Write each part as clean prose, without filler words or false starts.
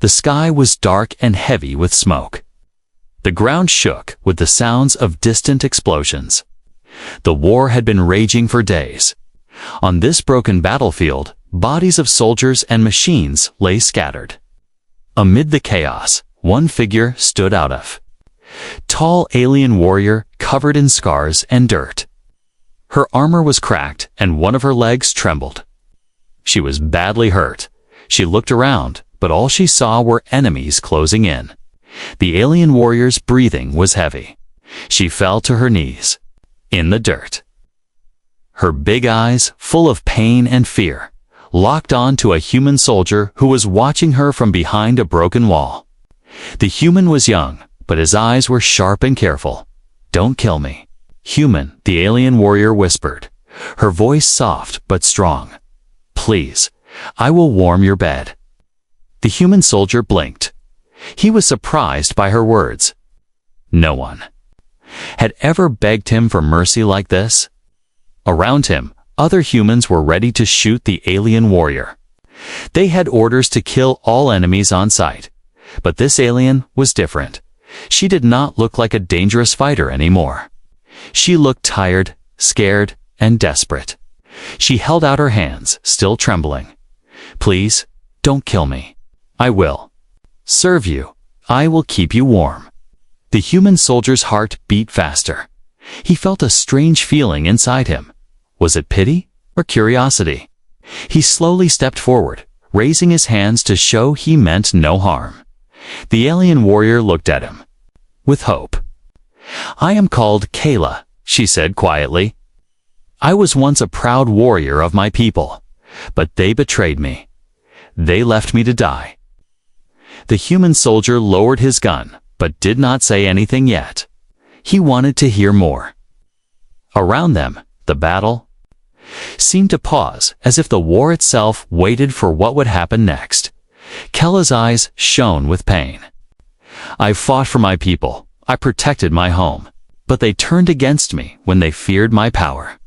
The sky was dark and heavy with smoke. The ground shook with the sounds of distant explosions. The war had been raging for days. On this broken battlefield, bodies of soldiers and machines lay scattered. Amid the chaos, one figure stood out of. Tall alien warrior covered in scars and dirt. Her armor was cracked and one of her legs trembled. She was badly hurt. She looked around, but all she saw were enemies closing in. The alien warrior's breathing was heavy. She fell to her knees, in the dirt. Her big eyes, full of pain and fear, locked on to a human soldier who was watching her from behind a broken wall. The human was young, but his eyes were sharp and careful. "Don't kill me." "Human," the alien warrior whispered, her voice soft but strong. "Please, I will warm your bed." The human soldier blinked. He was surprised by her words. No one had ever begged him for mercy like this. Around him, other humans were ready to shoot the alien warrior. They had orders to kill all enemies on sight. But this alien was different. She did not look like a dangerous fighter anymore. She looked tired, scared, and desperate. She held out her hands, still trembling. "Please, don't kill me. I will serve you. I will keep you warm." The human soldier's heart beat faster. He felt a strange feeling inside him. Was it pity or curiosity? He slowly stepped forward, raising his hands to show he meant no harm. The alien warrior looked at him with hope. "I am called Kayla," she said quietly. "I was once a proud warrior of my people, but they betrayed me. They left me to die." The human soldier lowered his gun, but did not say anything yet. He wanted to hear more. Around them, the battle seemed to pause, as if the war itself waited for what would happen next. Kayla's eyes shone with pain. "I fought for my people. I protected my home. But they turned against me when they feared my power.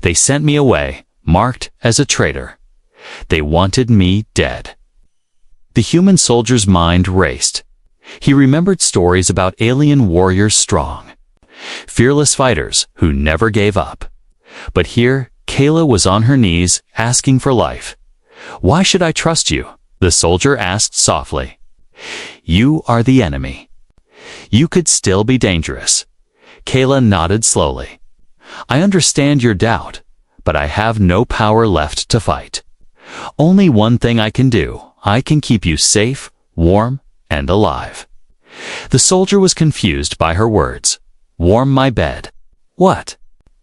They sent me away, marked as a traitor. They wanted me dead." The human soldier's mind raced. He remembered stories about alien warriors strong, fearless fighters who never gave up. But here, Kayla was on her knees, asking for life. "Why should I trust you?" the soldier asked softly. "You are the enemy. You could still be dangerous." Kayla nodded slowly. "I understand your doubt, but I have no power left to fight. Only one thing I can do. I can keep you safe, warm, and alive." The soldier was confused by her words. "Warm my bed. What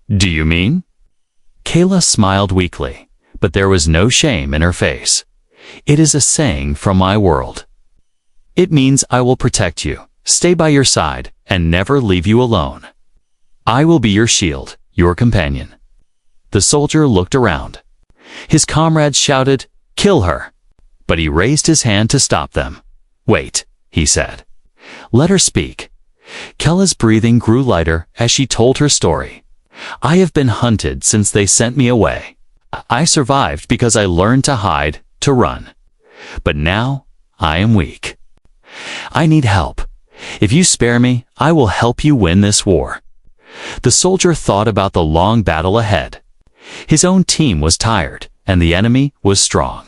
do you mean?" Kayla smiled weakly, but there was no shame in her face. "It is a saying from my world. It means I will protect you, stay by your side, and never leave you alone. I will be your shield, your companion." The soldier looked around. His comrades shouted, "Kill her!" But he raised his hand to stop them. "Wait," he said. "Let her speak." Kayla's breathing grew lighter as she told her story. "I have been hunted since they sent me away. I survived because I learned to hide, to run. But now, I am weak. I need help. If you spare me, I will help you win this war." The soldier thought about the long battle ahead. His own team was tired, and the enemy was strong.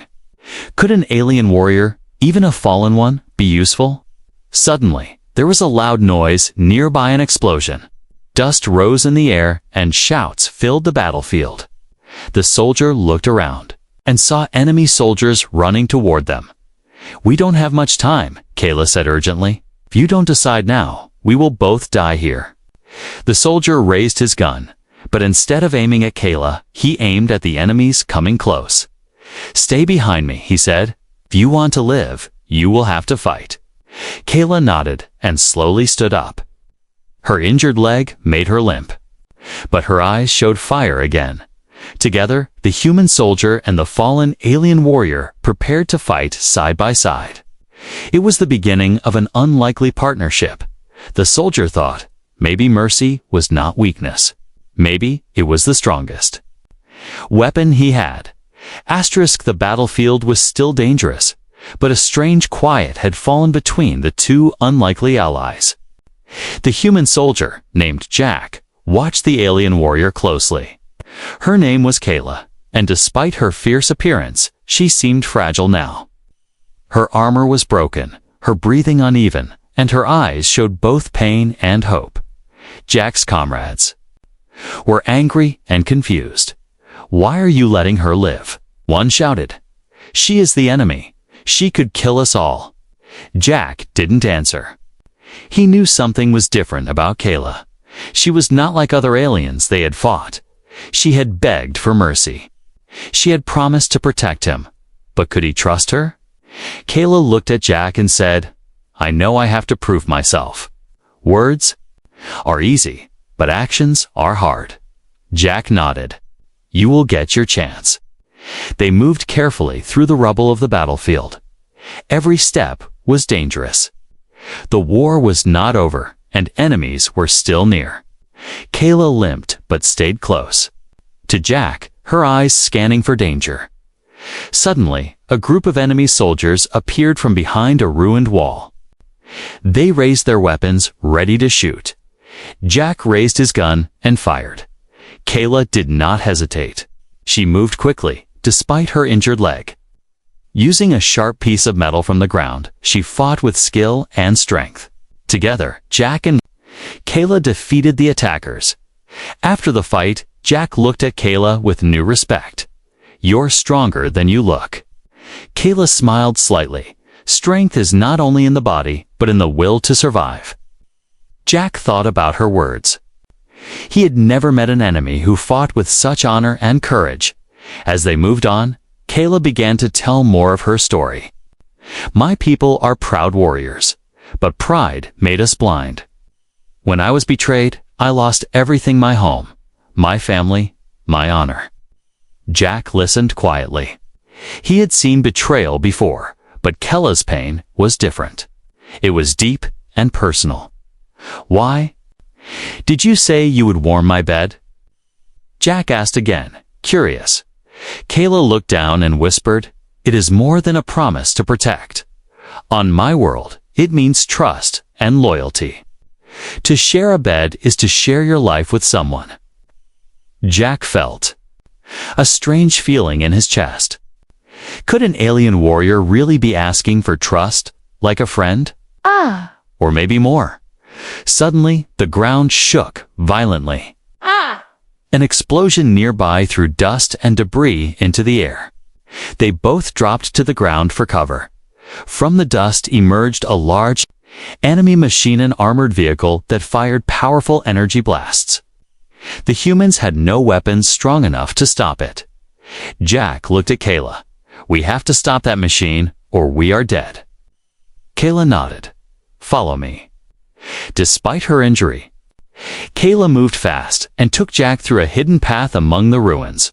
Could an alien warrior, even a fallen one, be useful? Suddenly, there was a loud noise nearby, an explosion. Dust rose in the air, and shouts filled the battlefield. The soldier looked around and saw enemy soldiers running toward them. "We don't have much time," Kayla said urgently. "If you don't decide now, we will both die here." The soldier raised his gun, but instead of aiming at Kayla, he aimed at the enemies coming close. "Stay behind me," he said. "If you want to live, you will have to fight." Kayla nodded and slowly stood up. Her injured leg made her limp, but her eyes showed fire again. Together, the human soldier and the fallen alien warrior prepared to fight side by side. It was the beginning of an unlikely partnership. The soldier thought, maybe mercy was not weakness. Maybe it was the strongest weapon he had. The battlefield was still dangerous, but a strange quiet had fallen between the two unlikely allies. The human soldier, named Jack, watched the alien warrior closely. Her name was Kayla, and despite her fierce appearance, she seemed fragile now. Her armor was broken, her breathing uneven, and her eyes showed both pain and hope. Jack's comrades were angry and confused. "Why are you letting her live?" one shouted. "She is the enemy. She could kill us all." Jack didn't answer. He knew something was different about Kayla. She was not like other aliens they had fought. She had begged for mercy. She had promised to protect him. But could he trust her? Kayla looked at Jack and said, "I know I have to prove myself. Words are easy, but actions are hard." Jack nodded. "You will get your chance." They moved carefully through the rubble of the battlefield. Every step was dangerous. The war was not over, and enemies were still near. Kayla limped but stayed close to Jack, her eyes scanning for danger. Suddenly, a group of enemy soldiers appeared from behind a ruined wall. They raised their weapons, ready to shoot. Jack raised his gun and fired. Kayla did not hesitate. She moved quickly, despite her injured leg. Using a sharp piece of metal from the ground, she fought with skill and strength. Together, Jack and Kayla defeated the attackers. After the fight, Jack looked at Kayla with new respect. "You're stronger than you look." Kayla smiled slightly. Strength is not only in the body, but in the will to survive. Jack thought about her words. He had never met an enemy who fought with such honor and courage. As they moved on, Kayla began to tell more of her story. "My people are proud warriors, but pride made us blind. When I was betrayed, I lost everything: my home, my family, my honor." Jack listened quietly. He had seen betrayal before, but Kayla's pain was different. It was deep and personal. "Why did you say you would warm my bed?" Jack asked again, curious. Kayla looked down and whispered, "It is more than a promise to protect. On my world, it means trust and loyalty. To share a bed is to share your life with someone." Jack felt a strange feeling in his chest. Could an alien warrior really be asking for trust, like a friend? Or maybe more. Suddenly, the ground shook violently. An explosion nearby threw dust and debris into the air. They both dropped to the ground for cover. From the dust emerged a large enemy machine and armored vehicle that fired powerful energy blasts. The humans had no weapons strong enough to stop it. Jack looked at Kayla. "We have to stop that machine, or we are dead." Kayla nodded. "Follow me." Despite her injury, Kayla moved fast and took Jack through a hidden path among the ruins.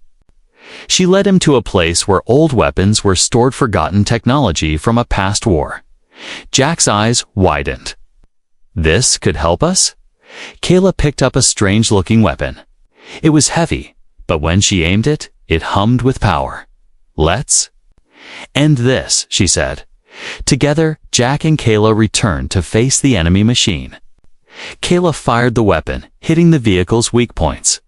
She led him to a place where old weapons were stored, forgotten technology from a past war. Jack's eyes widened. "This could help us?" Kayla picked up a strange-looking weapon. It was heavy, but when she aimed it, it hummed with power. "Let's end this," she said. Together, Jack and Kayla returned to face the enemy machine. Kayla fired the weapon, hitting the vehicle's weak points.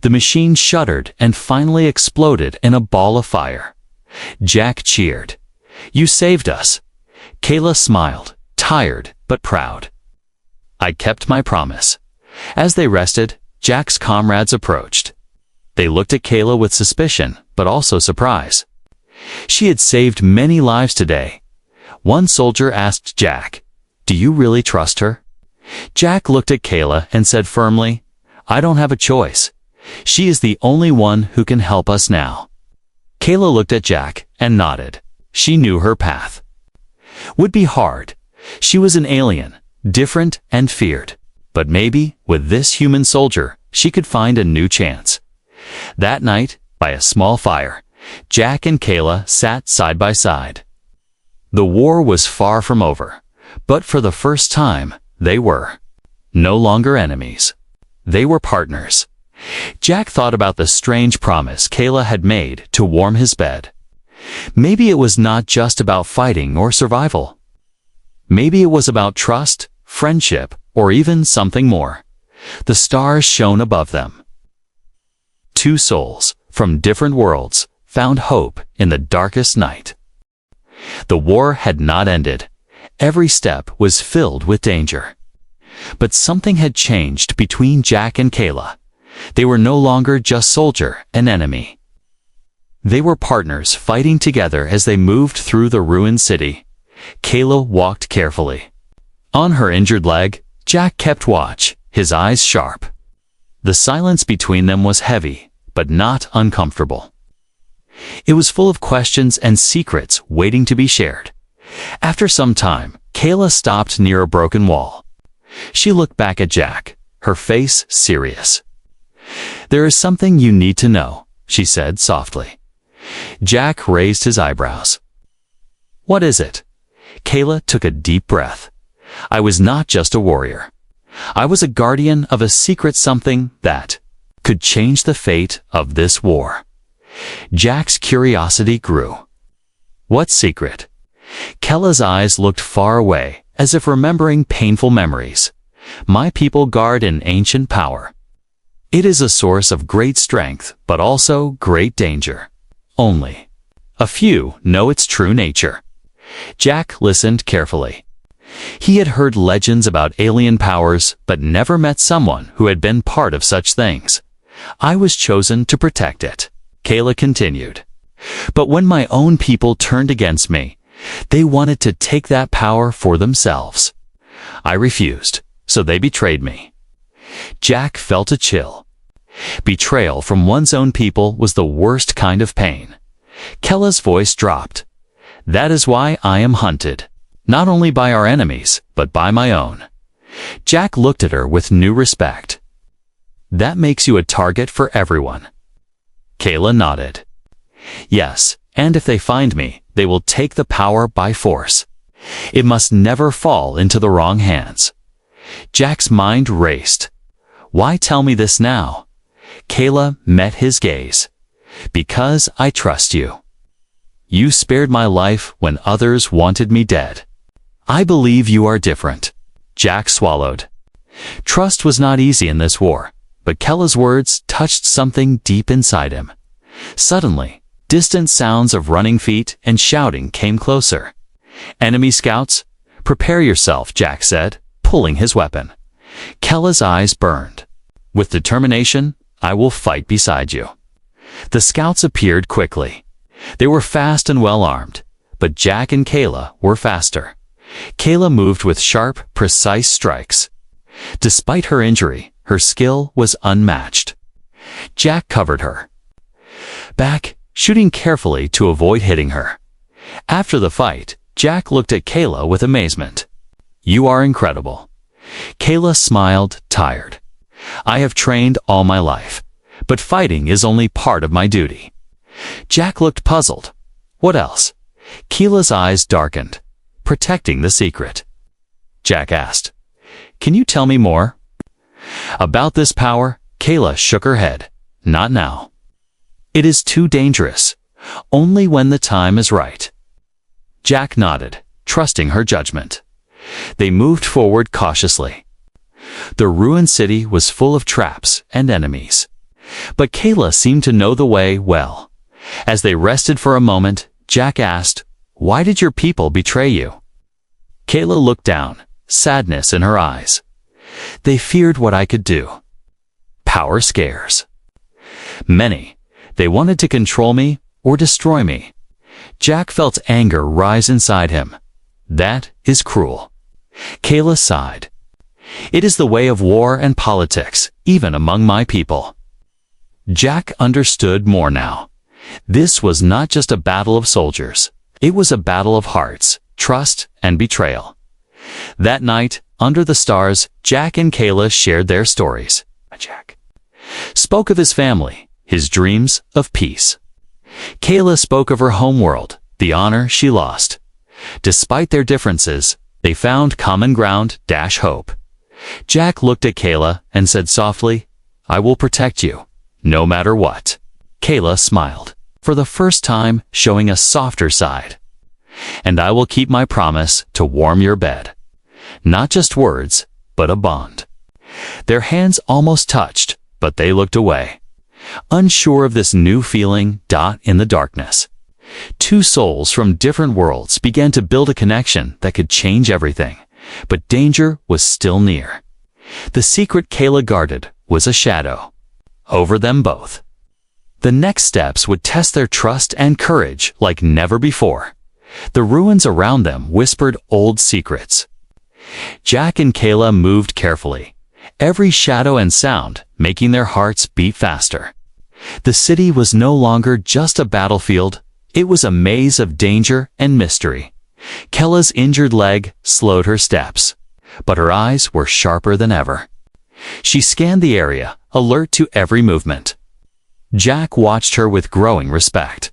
The machine shuddered and finally exploded in a ball of fire. Jack cheered. "You saved us." Kayla smiled, tired but proud. "I kept my promise." As they rested, Jack's comrades approached. They looked at Kayla with suspicion, but also surprise. She had saved many lives today. One soldier asked Jack, "Do you really trust her?" Jack looked at Kayla and said firmly, "I don't have a choice. She is the only one who can help us now." Kayla looked at Jack and nodded. She knew her path would be hard. She was an alien, different and feared. But maybe, with this human soldier, she could find a new chance. That night, by a small fire, Jack and Kayla sat side by side. The war was far from over, but for the first time, they were no longer enemies. They were partners. Jack thought about the strange promise Kayla had made to warm his bed. Maybe it was not just about fighting or survival. Maybe it was about trust, friendship, or even something more. The stars shone above them. Two souls from different worlds found hope in the darkest night. The war had not ended. Every step was filled with danger. But something had changed between Jack and Kayla. They were no longer just soldier and enemy. They were partners fighting together as they moved through the ruined city. Kayla walked carefully. On her injured leg, Jack kept watch, his eyes sharp. The silence between them was heavy, but not uncomfortable. It was full of questions and secrets waiting to be shared. After some time, Kayla stopped near a broken wall. She looked back at Jack, her face serious. "There is something you need to know," she said softly. Jack raised his eyebrows. "What is it?" Kayla took a deep breath. "I was not just a warrior. I was a guardian of a secret something that could change the fate of this war." Jack's curiosity grew. "What secret?" Kayla's eyes looked far away, as if remembering painful memories. "My people guard an ancient power. It is a source of great strength, but also great danger. Only a few know its true nature." Jack listened carefully. He had heard legends about alien powers, but never met someone who had been part of such things. "I was chosen to protect it," Kayla continued. "But when my own people turned against me, they wanted to take that power for themselves. I refused, so they betrayed me." Jack felt a chill. Betrayal from one's own people was the worst kind of pain. Kayla's voice dropped. "That is why I am hunted, not only by our enemies, but by my own." Jack looked at her with new respect. "That makes you a target for everyone." Kayla nodded. "Yes, and if they find me, they will take the power by force. It must never fall into the wrong hands." Jack's mind raced. "Why tell me this now?" Kayla met his gaze. "Because I trust you. You spared my life when others wanted me dead. I believe you are different." Jack swallowed. Trust was not easy in this war, but Kayla's words touched something deep inside him. Suddenly, distant sounds of running feet and shouting came closer. "Enemy scouts, prepare yourself," Jack said, pulling his weapon. Kayla's eyes burned. "With determination, I will fight beside you." The scouts appeared quickly. They were fast and well armed, but Jack and Kayla were faster. Kayla moved with sharp, precise strikes. Despite her injury, her skill was unmatched. Jack covered her back, shooting carefully to avoid hitting her. After the fight, Jack looked at Kayla with amazement. "You are incredible." Kayla smiled, tired. "I have trained all my life, but fighting is only part of my duty." Jack looked puzzled. "What else?" Kayla's eyes darkened. "Protecting the secret." Jack asked, "Can you tell me more?" "About this power?" Kayla shook her head. "Not now. It is too dangerous. Only when the time is right." Jack nodded, trusting her judgment. They moved forward cautiously. The ruined city was full of traps and enemies. But Kayla seemed to know the way well. As they rested for a moment, Jack asked, "Why did your people betray you?" Kayla looked down, sadness in her eyes. "They feared what I could do. Power scares many. They wanted to control me or destroy me." Jack felt anger rise inside him. "That is cruel." Kayla sighed. "It is the way of war and politics, even among my people." Jack understood more now. This was not just a battle of soldiers. It was a battle of hearts, trust, and betrayal. That night, under the stars, Jack and Kayla shared their stories. Jack spoke of his family, his dreams of peace. Kayla spoke of her homeworld, the honor she lost. Despite their differences, they found common ground, hope. Jack looked at Kayla and said softly, "I will protect you, no matter what." Kayla smiled. for the first time showing a softer side. "And I will keep my promise to warm your bed." Not just words, but a bond. Their hands almost touched, but they looked away, unsure of this new feeling. In the darkness, two souls from different worlds began to build a connection that could change everything, but danger was still near. The secret Kayla guarded was a shadow over them both. The next steps would test their trust and courage like never before. The ruins around them whispered old secrets. Jack and Kayla moved carefully, every shadow and sound making their hearts beat faster. The city was no longer just a battlefield, it was a maze of danger and mystery. Kayla's injured leg slowed her steps, but her eyes were sharper than ever. She scanned the area, alert to every movement. Jack watched her with growing respect.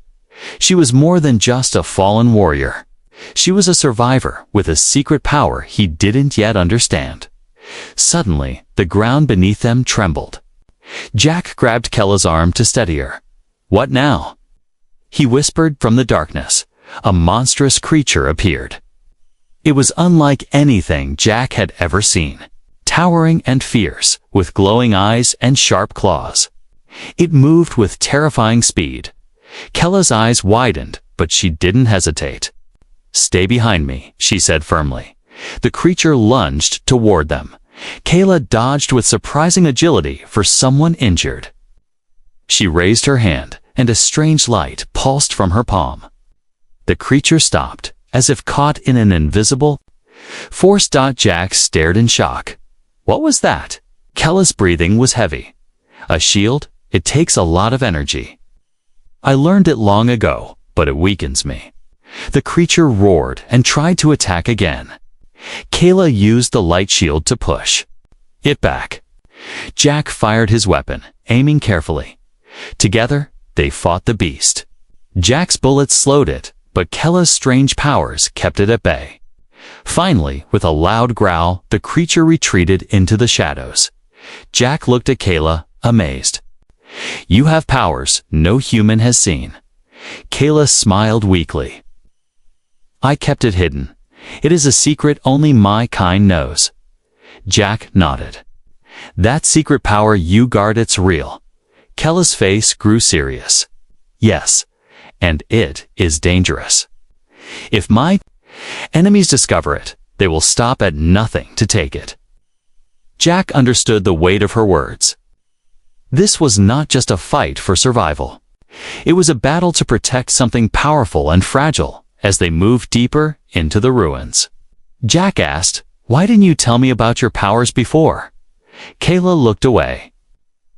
She was more than just a fallen warrior. She was a survivor with a secret power he didn't yet understand. Suddenly, the ground beneath them trembled. Jack grabbed Kayla's arm to steady her. "What now?" he whispered from the darkness. A monstrous creature appeared. It was unlike anything Jack had ever seen. Towering and fierce, with glowing eyes and sharp claws. It moved with terrifying speed. Kayla's eyes widened, but she didn't hesitate. "Stay behind me," she said firmly. The creature lunged toward them. Kayla dodged with surprising agility for someone injured. She raised her hand, and a strange light pulsed from her palm. The creature stopped, as if caught in an invisible force. Jack stared in shock. What was that? Kayla's breathing was heavy. "A shield? It takes a lot of energy. I learned it long ago, but it weakens me." The creature roared and tried to attack again. Kayla used the light shield to push it back. Jack fired his weapon, aiming carefully. Together, they fought the beast. Jack's bullets slowed it, but Kayla's strange powers kept it at bay. Finally, with a loud growl, the creature retreated into the shadows. Jack looked at Kayla, amazed. "You have powers no human has seen." Kayla smiled weakly. "I kept it hidden. It is a secret only my kind knows." Jack nodded. "That secret power you guard, it's real." Kayla's face grew serious. "Yes, and it is dangerous. If my enemies discover it, they will stop at nothing to take it." Jack understood the weight of her words. This was not just a fight for survival. It was a battle to protect something powerful and fragile as they moved deeper into the ruins. Jack asked, "Why didn't you tell me about your powers before?" Kayla looked away.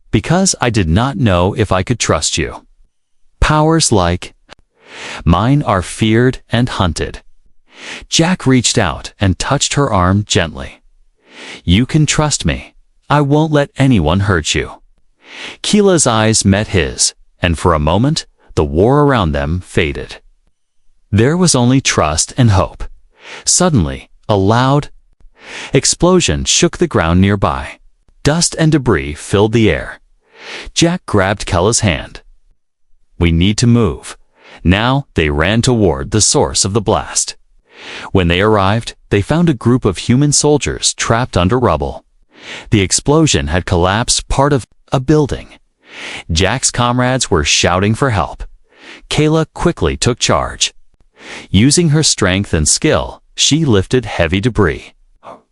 "Because I did not know if I could trust you. Powers like mine are feared and hunted." Jack reached out and touched her arm gently. "You can trust me. I won't let anyone hurt you." Kayla's eyes met his, and for a moment, the war around them faded. There was only trust and hope. Suddenly, a loud explosion shook the ground nearby. Dust and debris filled the air. Jack grabbed Kayla's hand. "We need to move." Now they ran toward the source of the blast. When they arrived, they found a group of human soldiers trapped under rubble. The explosion had collapsed part of a building. Jack's comrades were shouting for help. Kayla quickly took charge. Using her strength and skill, she lifted heavy debris,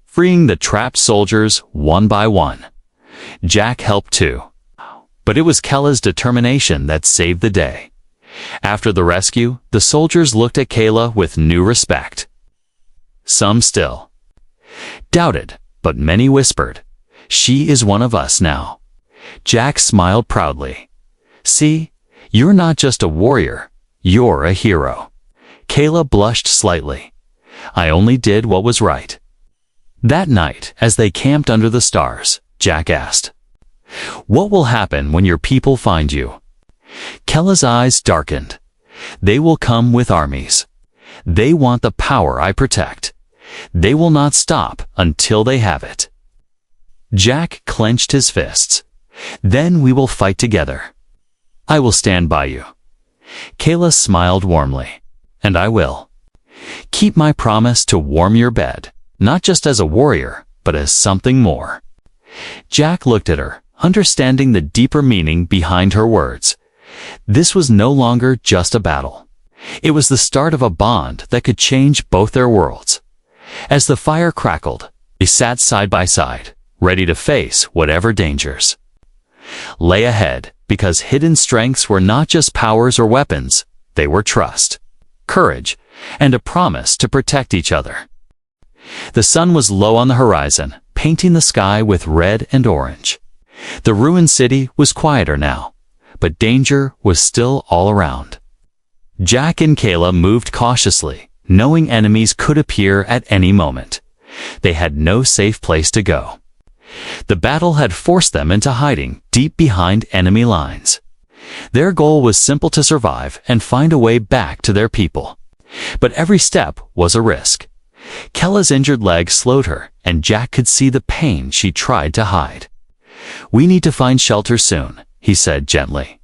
freeing the trapped soldiers one by one. Jack helped too. But it was Kayla's determination that saved the day. After the rescue, the soldiers looked at Kayla with new respect. Some still doubted, but many whispered, "She is one of us now." Jack smiled proudly. "See, you're not just a warrior, you're a hero." Kayla blushed slightly. "I only did what was right." That night, as they camped under the stars, Jack asked, "What will happen when your people find you?" Kayla's eyes darkened. "They will come with armies. They want the power I protect. They will not stop until they have it." Jack clenched his fists. "Then we will fight together. I will stand by you." Kayla smiled warmly. And I will. Keep my promise to warm your bed, not just as a warrior, but as something more. Jack looked at her, understanding the deeper meaning behind her words. This was no longer just a battle. It was the start of a bond that could change both their worlds. As the fire crackled, they sat side by side, ready to face whatever dangers lay ahead, because hidden strengths were not just powers or weapons, they were trust, courage, and a promise to protect each other. The sun was low on the horizon, painting the sky with red and orange. The ruined city was quieter now, but danger was still all around. Jack and Kayla moved cautiously, knowing enemies could appear at any moment. They had no safe place to go. The battle had forced them into hiding deep behind enemy lines. Their goal was simple: to survive and find a way back to their people. But every step was a risk. Kayla's injured leg slowed her, and Jack could see the pain she tried to hide. "We need to find shelter soon," he said gently.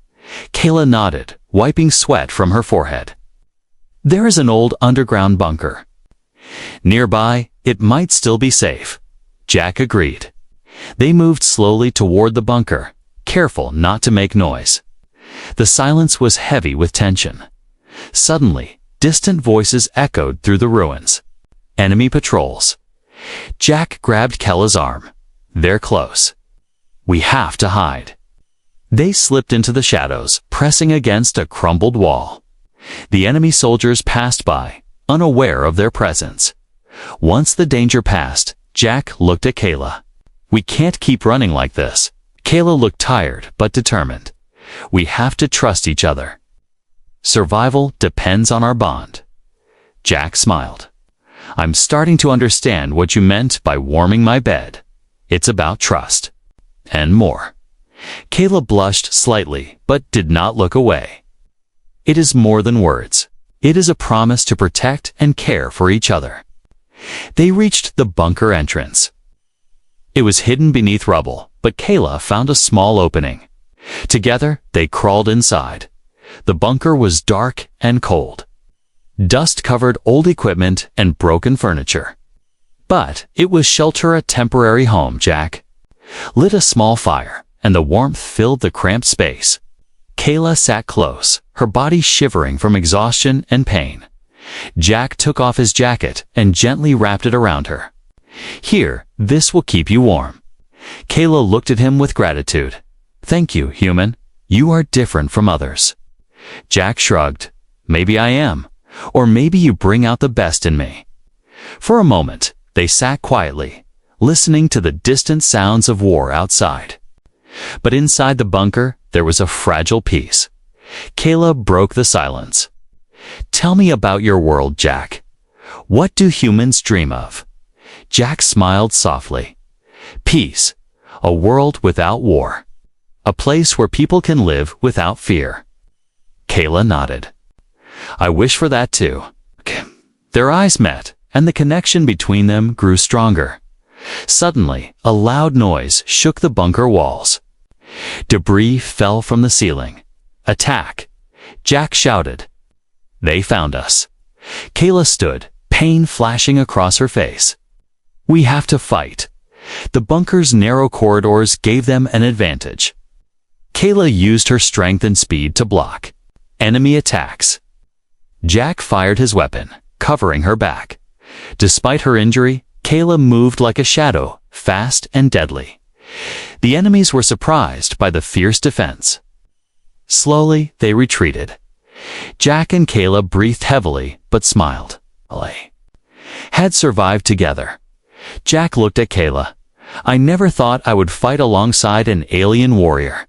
Kayla nodded, wiping sweat from her forehead. "There is an old underground bunker nearby. It might still be safe," Jack agreed. They moved slowly toward the bunker, careful not to make noise. The silence was heavy with tension. Suddenly, distant voices echoed through the ruins. Enemy patrols. Jack grabbed Kayla's arm. "They're close. We have to hide." They slipped into the shadows, pressing against a crumbled wall. The enemy soldiers passed by, unaware of their presence. Once the danger passed, Jack looked at Kayla. "We can't keep running like this." Kayla looked tired but determined. "We have to trust each other. Survival depends on our bond." Jack smiled. "I'm starting to understand what you meant by warming my bed. It's about trust. And more." Kayla blushed slightly but did not look away. "It is more than words. It is a promise to protect and care for each other." They reached the bunker entrance. It was hidden beneath rubble, but Kayla found a small opening. Together, they crawled inside. The bunker was dark and cold. Dust covered old equipment and broken furniture. But it was shelter, a temporary home. Jack lit a small fire, and the warmth filled the cramped space. Kayla sat close, her body shivering from exhaustion and pain. Jack took off his jacket and gently wrapped it around her. "Here, this will keep you warm." Kayla looked at him with gratitude. "Thank you, human. You are different from others." Jack shrugged. "Maybe I am. Or maybe you bring out the best in me." For a moment, they sat quietly, listening to the distant sounds of war outside. But inside the bunker, there was a fragile peace. Kayla broke the silence. "Tell me about your world, Jack. What do humans dream of?" Jack smiled softly. "Peace. A world without war. A place where people can live without fear." Kayla nodded. "I wish for that too." Their eyes met, and the connection between them grew stronger. Suddenly, a loud noise shook the bunker walls. Debris fell from the ceiling. "Attack!" Jack shouted. "They found us." Kayla stood, pain flashing across her face. "We have to fight." The bunker's narrow corridors gave them an advantage. Kayla used her strength and speed to block enemy attacks. Jack fired his weapon, covering her back. Despite her injury, Kayla moved like a shadow, fast and deadly. The enemies were surprised by the fierce defense. Slowly, they retreated. Jack and Kayla breathed heavily, but smiled. Had survived together. Jack looked at Kayla. "I never thought I would fight alongside an alien warrior."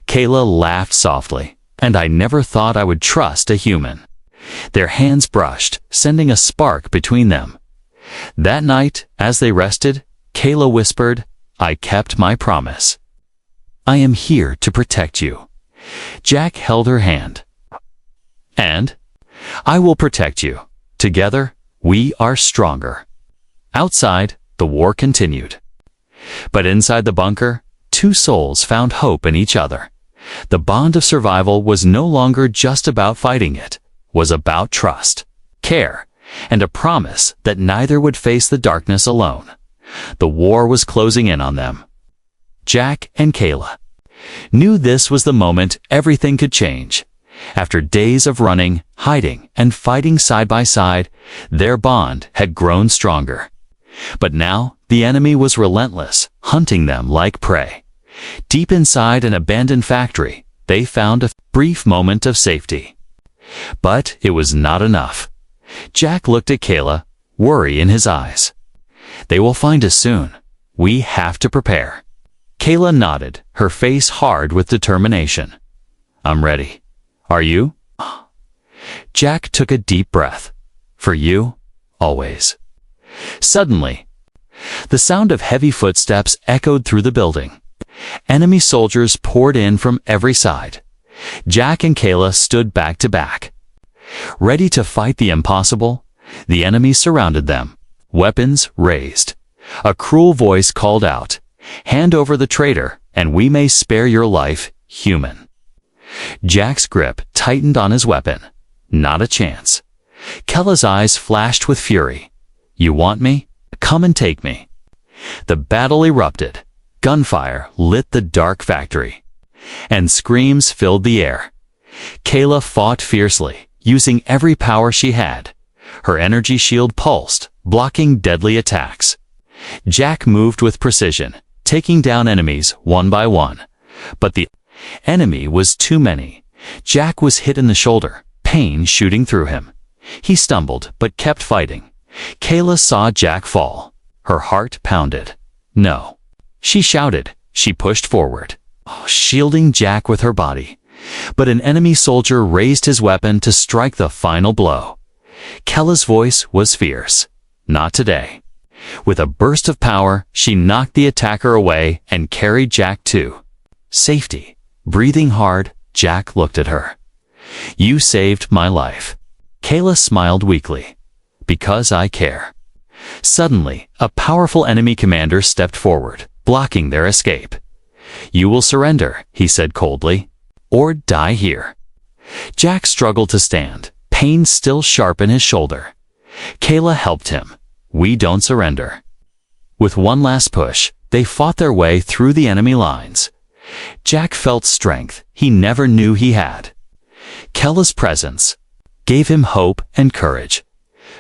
Kayla laughed softly. "And I never thought I would trust a human." Their hands brushed, sending a spark between them. That night, as they rested, Kayla whispered, "I kept my promise. I am here to protect you." Jack held her hand. "And I will protect you. Together, we are stronger." Outside, the war continued. But inside the bunker, two souls found hope in each other. The bond of survival was no longer just about fighting, it was about trust, care, and a promise that neither would face the darkness alone. The war was closing in on them. Jack and Kayla knew this was the moment everything could change. After days of running, hiding, and fighting side by side, their bond had grown stronger. But now the enemy was relentless, hunting them like prey. Deep inside an abandoned factory, they found a brief moment of safety. But it was not enough. Jack looked at Kayla, worry in his eyes. "They will find us soon. We have to prepare." Kayla nodded, her face hard with determination. "I'm ready. Are you?" Jack took a deep breath. "For you, always." Suddenly, the sound of heavy footsteps echoed through the building. Enemy soldiers poured in from every side. Jack and Kayla stood back to back. Ready to fight the impossible, the enemy surrounded them, weapons raised. A cruel voice called out, "Hand over the traitor, and we may spare your life, human." Jack's grip tightened on his weapon. Not a chance. Kayla's eyes flashed with fury. "You want me? Come and take me." The battle erupted. Gunfire lit the dark factory, and screams filled the air. Kayla fought fiercely, using every power she had. Her energy shield pulsed, blocking deadly attacks. Jack moved with precision, taking down enemies one by one. But the enemy was too many. Jack was hit in the shoulder, pain shooting through him. He stumbled, but kept fighting. Kayla saw Jack fall. Her heart pounded. "No." She shouted. She pushed forward, shielding Jack with her body. But an enemy soldier raised his weapon to strike the final blow. Kayla's voice was fierce. "Not today." With a burst of power, she knocked the attacker away and carried Jack to safety. Breathing hard, Jack looked at her. "You saved my life." Kayla smiled weakly. "Because I care." Suddenly, a powerful enemy commander stepped forward, blocking their escape. "You will surrender," he said coldly, "or die here." Jack struggled to stand, pain still sharp in his shoulder. Kayla helped him. "We don't surrender." With one last push, they fought their way through the enemy lines. Jack felt strength he never knew he had. Kayla's presence gave him hope and courage.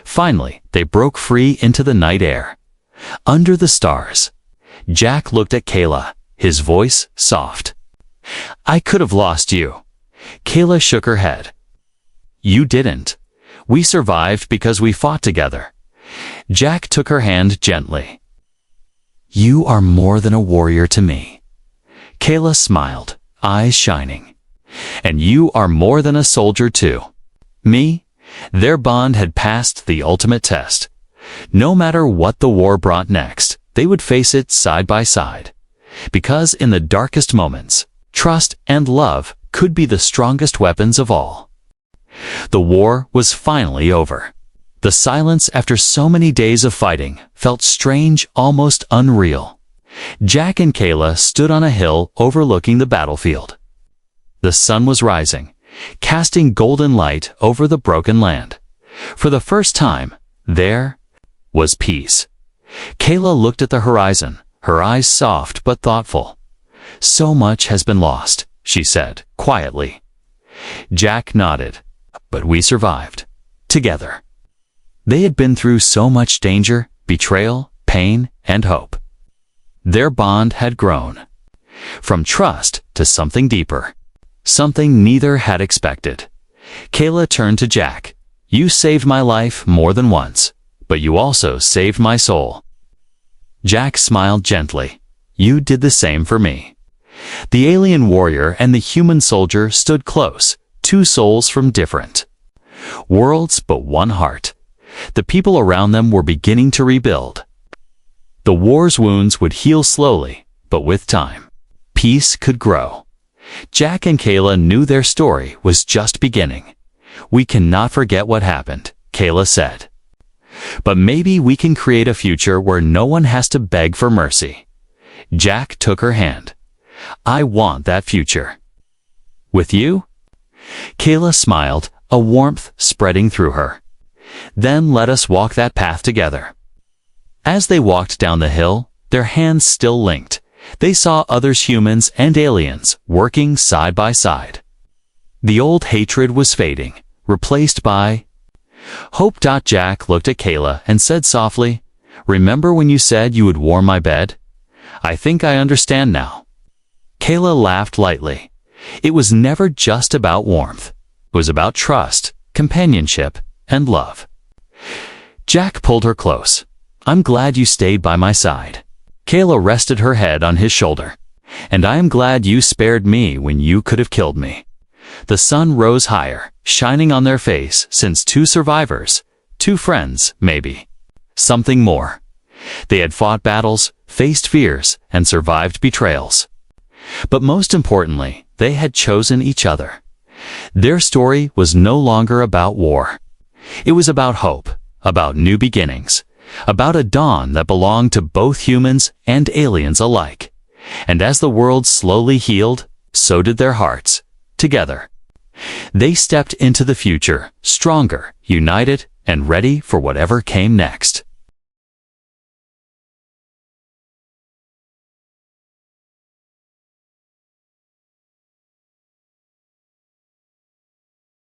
Finally, they broke free into the night air. Under the stars, Jack looked at Kayla, his voice soft. "I could have lost you." Kayla shook her head. "You didn't. We survived because we fought together." Jack took her hand gently. "You are more than a warrior to me." Kayla smiled, eyes shining. "And you are more than a soldier too." Me? Their bond had passed the ultimate test. No matter what the war brought next, they would face it side by side. Because in the darkest moments, trust and love could be the strongest weapons of all. The war was finally over. The silence after so many days of fighting felt strange, almost unreal. Jack and Kayla stood on a hill overlooking the battlefield. The sun was rising, casting golden light over the broken land. For the first time, there was peace. Kayla looked at the horizon, her eyes soft but thoughtful. "So much has been lost," she said, quietly. Jack nodded. "But we survived. Together." They had been through so much danger, betrayal, pain, and hope. Their bond had grown. From trust to something deeper. Something neither had expected. Kayla turned to Jack. "You saved my life more than once, but you also saved my soul." Jack smiled gently. "You did the same for me." The alien warrior and the human soldier stood close, two souls from different worlds but one heart. The people around them were beginning to rebuild. The war's wounds would heal slowly, but with time, peace could grow. Jack and Kayla knew their story was just beginning. "We cannot forget what happened," Kayla said. "But maybe we can create a future where no one has to beg for mercy." Jack took her hand. "I want that future." With you?" Kayla smiled, a warmth spreading through her. "Then let us walk that path together." As they walked down the hill, their hands still linked, they saw others, humans and aliens, working side by side. The old hatred was fading, replaced by hope. Jack looked at Kayla and said softly, "Remember when you said you would warm my bed? I think I understand now." Kayla laughed lightly. It was never just about warmth. It was about trust, companionship, and love. Jack pulled her close. "I'm glad you stayed by my side." Kayla rested her head on his shoulder. "And I am glad you spared me when you could have killed me." The sun rose higher, shining on their face, since two survivors, two friends, maybe. Something more. They had fought battles, faced fears, and survived betrayals. But most importantly, they had chosen each other. Their story was no longer about war. It was about hope, about new beginnings, about a dawn that belonged to both humans and aliens alike. And as the world slowly healed, so did their hearts, together. They stepped into the future, stronger, united, and ready for whatever came next.